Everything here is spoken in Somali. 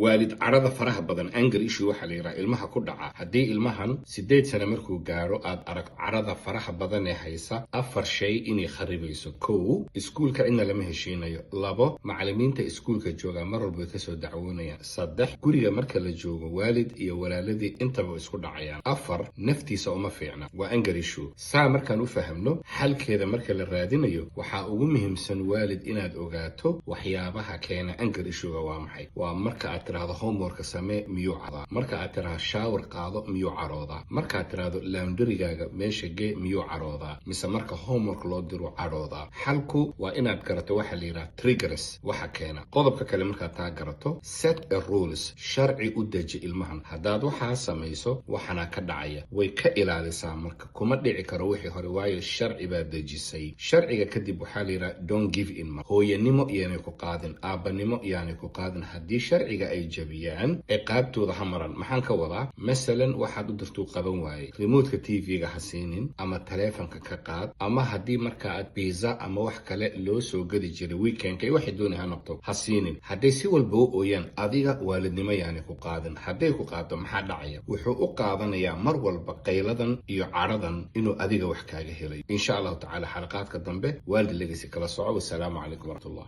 waalid carada faraha badan anger issue waxa la yiraahdaa ilmaha ku dhaca haddii ilmahan 8 sano markuu gaaro aad arag carada faraha badan ee haysa afar shay inay kharibayso kow iskuulka in lama heshiinayo labo macallimiinta iskuulka jooga mar walba ka soo dacwoonayaan saddex guriga marka la joogo waalid iyo walaaladii intaba isku dhacayaan afar naftiisa uma fiicna waa anger issue saa markaan u fahamno xalkeeda marka la raadinayo waxa ugu muhiimsan waalid inaad ogaato waxyaabaha keena anger issue waa maxay waa marka aad tiraahdo homework samee miyuu cadaa marka aad tiraahdo shower qaado miyuu caroodaa marka aad tiraahdo laundrygaaga meesha gee miyuu caroodaa mise marka homework loo diro caroodaa xalku waa inaad garato waxa la yiraahdo triggers waxa keena qodobka kale marka taa garato set a rules sharci u deji ilmahan hadaad waxa samayso waxana ka dhacaya way ka ilaalisaa marka kuma dhici karo wixii hore waayo sharci baa dejisay sharciga kadib waxa la yiraahdo don't give in hooyanimo iyaanay ku qaadin aabanimo iyaanay ku qaadin haddii sharciga ay jabiyaan ciqaabtooda ha maran maxaan ka wadaa masalan waxaad u dirtuu qaban waaye remote-ka tv-ga ha siinin ama taleefanka ka qaad ama haddii marka aad pizza ama wax kale loo soo gadi jiray weekendka waxay doonay ha noqdo ha siinin hadday si walba u ooyaan adiga waalidnimo yaanay ku qaadin hadday ku qaado maxaa dhacaya wuxuu u qaadanayaa mar walba qayladan iyo caradan inuu adiga wax kaaga helayo insha allahu tacaala xalaqaadka dambe waalid legasi kala soco wasalaamu calaykum waraxmatullah